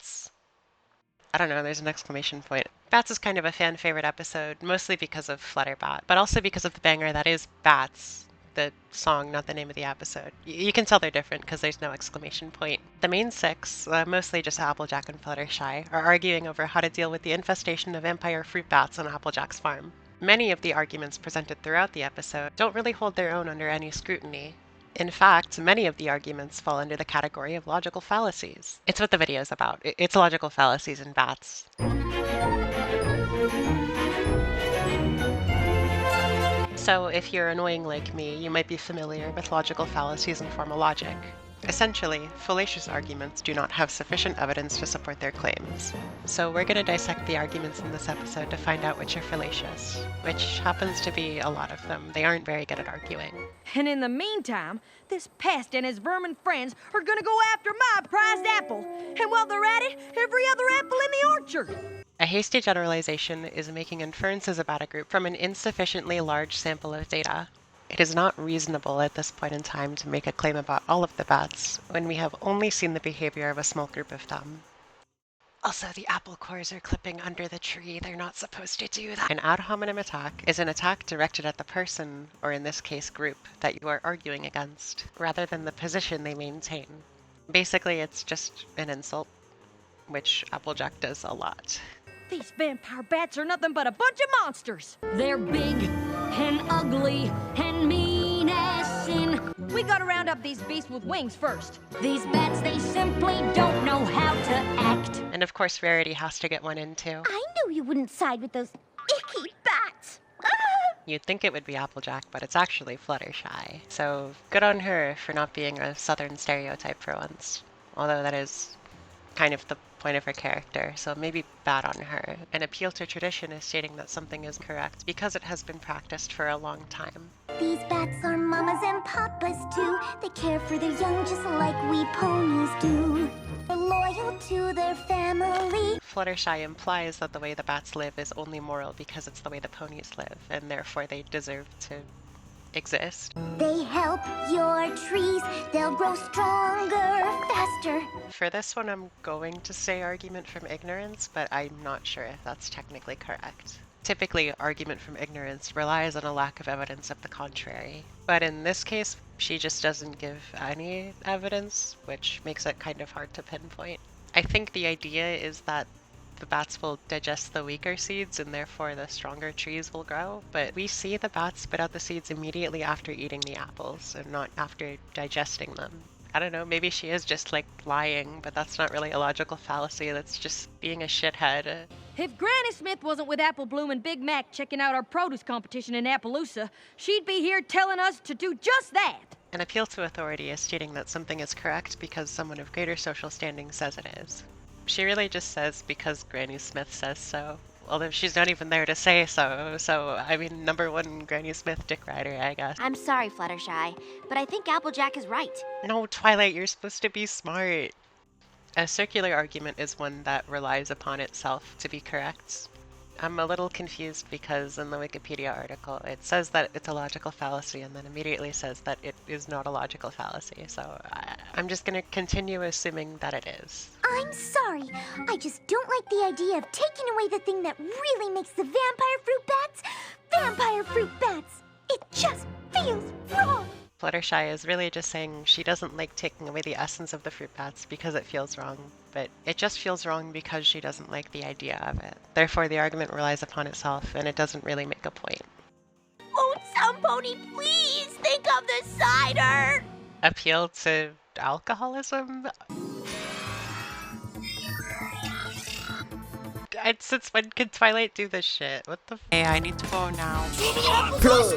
bats. I don't know, there's an exclamation point. Bats is kind of a fan favorite episode, mostly because of Flutterbat, but also because of the banger that is Bats, the song, not the name of the episode. You can tell they're different because there's no exclamation point. The main six, mostly just Applejack and Fluttershy, are arguing over how to deal with the infestation of vampire fruit bats on Applejack's farm. Many of the arguments presented throughout the episode don't really hold their own under any scrutiny. In fact, many of the arguments fall under the category of logical fallacies. It's what the video is about. It's logical fallacies in bats. So if you're annoying like me, you might be familiar with logical fallacies and formal logic. Essentially, fallacious arguments do not have sufficient evidence to support their claims. So we're going to dissect the arguments in this episode to find out which are fallacious, which happens to be a lot of them. They aren't very good at arguing. And in the meantime, this pest and his vermin friends are gonna go after my prized apple. And while they're at it, every other apple in the orchard. A hasty generalization is making inferences about a group from an insufficiently large sample of data. It is not reasonable at this point in time to make a claim about all of the bats when we have only seen the behavior of a small group of them. Also, the apple cores are clipping under the tree. They're not supposed to do that. An ad hominem attack is an attack directed at the person, or in this case group, that you are arguing against, rather than the position they maintain. Basically, it's just an insult, which Applejack does a lot. These vampire bats are nothing but a bunch of monsters. They're big and ugly and mean as sin. We gotta round up these beasts with wings first. These bats, they simply don't know how to act. And of course, Rarity has to get one in too. I knew you wouldn't side with those icky bats. You'd think it would be Applejack, but it's actually Fluttershy. So good on her for not being a southern stereotype for once. Although that is kind of the point of her character, so maybe bad on her. An appeal to tradition is stating that something is correct because it has been practiced for a long time. These bats are mamas and papas too. They care for their young just like we ponies do. They're loyal to their family. Fluttershy implies that the way the bats live is only moral because it's the way the ponies live, and therefore they deserve to exist. They help your trees. They'll grow stronger, faster. For this one, I'm going to say argument from ignorance, but I'm not sure if that's technically correct. Typically, argument from ignorance relies on a lack of evidence of the contrary. But in this case, she just doesn't give any evidence, which makes it kind of hard to pinpoint. I think the idea is that the bats will digest the weaker seeds and therefore the stronger trees will grow, but we see the bats spit out the seeds immediately after eating the apples and not after digesting them. I don't know, maybe she is just like lying, but that's not really a logical fallacy, that's just being a shithead. If Granny Smith wasn't with Apple Bloom and Big Mac checking out our produce competition in Appaloosa, she'd be here telling us to do just that. An appeal to authority is stating that something is correct because someone of greater social standing says it is. She really just says because Granny Smith says so, although she's not even there to say so, I mean, number one Granny Smith dick rider, I guess. I'm sorry, Fluttershy, but I think Applejack is right. No, Twilight, you're supposed to be smart. A circular argument is one that relies upon itself to be correct. I'm a little confused because in the Wikipedia article it says that it's a logical fallacy and then immediately says that it is not a logical fallacy, so I'm just going to continue assuming that it is. I'm sorry. I just don't like the idea of taking away the thing that really makes the vampire fruit bats vampire fruit bats. It just feels wrong. Fluttershy is really just saying she doesn't like taking away the essence of the fruit bats because it feels wrong, but it just feels wrong because she doesn't like the idea of it. Therefore, the argument relies upon itself, and it doesn't really make a point. Won't some pony please think of the cider? Appeal to alcoholism? Since when could Twilight do this shit? What the f— Hey, I need to go now. Maybe Applejack Close.